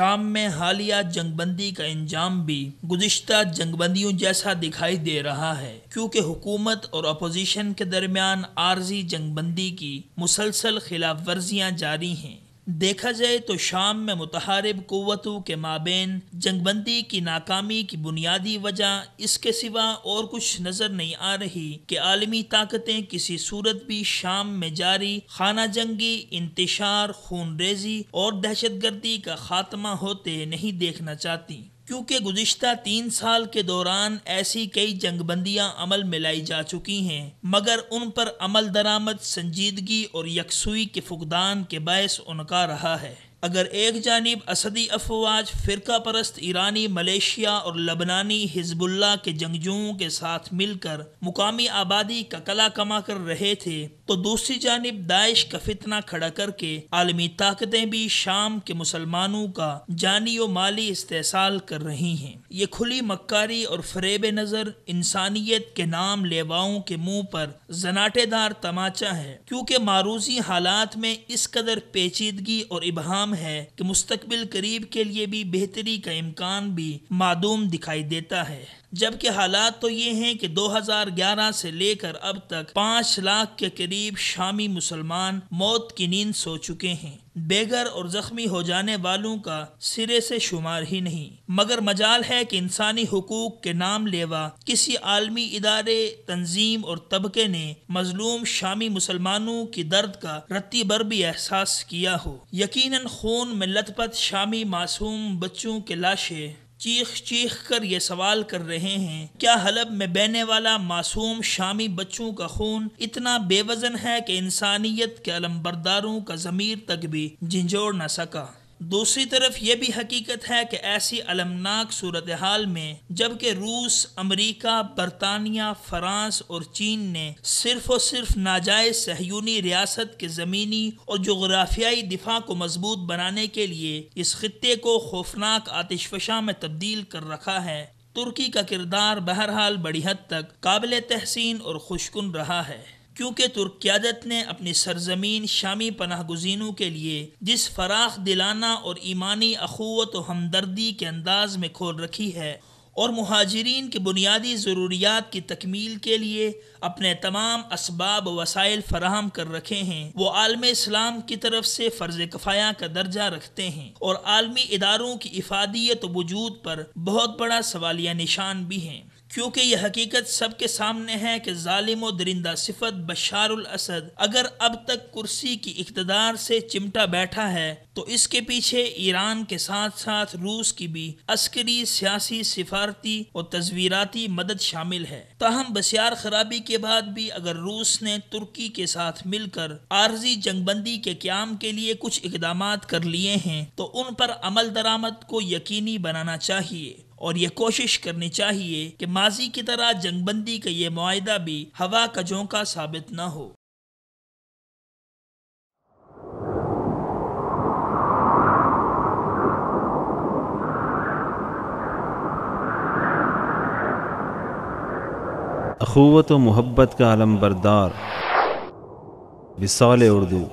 شام میں حالیہ جنگ بندی کا انجام بھی گزشتہ جنگ بندیوں جیسا دکھائی دے رہا ہے، کیونکہ حکومت اور اپوزیشن کے درمیان عارضی جنگ بندی کی مسلسل خلاف ورزیاں جاری ہیں۔ دیکھا جائے تو شام میں متحارب قوتوں کے مابین جنگ بندی کی ناکامی کی بنیادی وجہ اس کے سوا اور کچھ نظر نہیں آ رہی کہ عالمی طاقتیں کسی صورت بھی شام میں جاری خانہ جنگی، انتشار، خون ریزی اور دہشت گردی کا خاتمہ ہوتے نہیں دیکھنا چاہتی، کیونکہ گزشتہ 3 سال کے دوران ایسی کئی جنگ بندیاں عمل میں لائی جا چکی ہیں، مگر ان پر عمل درآمد سنجیدگی اور یکسوئی کے فقدان کے باعث انکا رہا ہے۔ اگر ایک جانب اسدی افواج فرقہ پرست ایرانی، ملیشیا اور لبنانی حزب اللہ کے جنگجوؤں کے ساتھ مل کر مقامی آبادی کا کلا کما کر رہے تھے، تو دوسری جانب داعش کا فتنہ کھڑا کر کے عالمی طاقتیں بھی شام کے مسلمانوں کا جانی و مالی استحصال کر رہی ہیں۔ یہ کھلی مکاری اور فریب نظر انسانیت کے نام لیواؤں کے منہ پر زناٹے دار تماچا ہے، کیونکہ معروضی حالات میں اس قدر پیچیدگی اور ابہام ہے کہ مستقبل قریب کے لیے بھی بہتری کا امکان بھی معدوم دکھائی دیتا ہے، جبکہ حالات تو یہ ہیں کہ 2011 سے لے کر اب تک 5 لاکھ کے قریب شامی مسلمان موت کی نیند سو چکے ہیں۔ بے گھر اور زخمی ہو جانے والوں کا سرے سے شمار ہی نہیں، مگر مجال ہے کہ انسانی حقوق کے نام لیوا کسی عالمی ادارے، تنظیم اور طبقے نے مظلوم شامی مسلمانوں کی درد کا رتی بھر بھی احساس کیا ہو۔ یقیناً خون میں لت پت شامی معصوم بچوں کے لاشیں چیخ چیخ کر یہ سوال کر رہے ہیں، کیا حلب میں بہنے والا معصوم شامی بچوں کا خون اتنا بے وزن ہے کہ انسانیت کے علمبرداروں کا ضمیر تک بھی جھنجھوڑ نہ سکا؟ دوسری طرف یہ بھی حقیقت ہے کہ ایسی المناک صورتحال میں جبکہ روس، امریکہ، برطانیہ، فرانس اور چین نے صرف ناجائز صہیونی ریاست کے زمینی اور جغرافیائی دفاع کو مضبوط بنانے کے لیے اس خطے کو خوفناک آتش فشاں میں تبدیل کر رکھا ہے، ترکی کا کردار بہرحال بڑی حد تک قابل تحسین اور خوشکن رہا ہے، کیونکہ ترک قیادت نے اپنی سرزمین شامی پناہ گزینوں کے لیے جس فراخ دلانہ اور ایمانی اخوت و ہمدردی کے انداز میں کھول رکھی ہے اور مہاجرین کی بنیادی ضروریات کی تکمیل کے لیے اپنے تمام اسباب و وسائل فراہم کر رکھے ہیں، وہ عالم اسلام کی طرف سے فرض کفایہ کا درجہ رکھتے ہیں اور عالمی اداروں کی افادیت و وجود پر بہت بڑا سوالیہ نشان بھی ہیں، کیونکہ یہ حقیقت سب کے سامنے ہے کہ ظالم و درندہ صفت بشار الاسد اگر اب تک کرسی کی اقتدار سے چمٹا بیٹھا ہے تو اس کے پیچھے ایران کے ساتھ ساتھ روس کی بھی عسکری، سیاسی، سفارتی اور تصویراتی مدد شامل ہے۔ تاہم بسیار خرابی کے بعد بھی اگر روس نے ترکی کے ساتھ مل کر عارضی جنگ بندی کے قیام کے لیے کچھ اقدامات کر لیے ہیں تو ان پر عمل درآمد کو یقینی بنانا چاہیے اور یہ کوشش کرنی چاہیے کہ ماضی کی طرح جنگ بندی کا یہ معاہدہ بھی ہوا کا جھونکا ثابت نہ ہو۔ اخوت و محبت کا علم بردار وصال اردو۔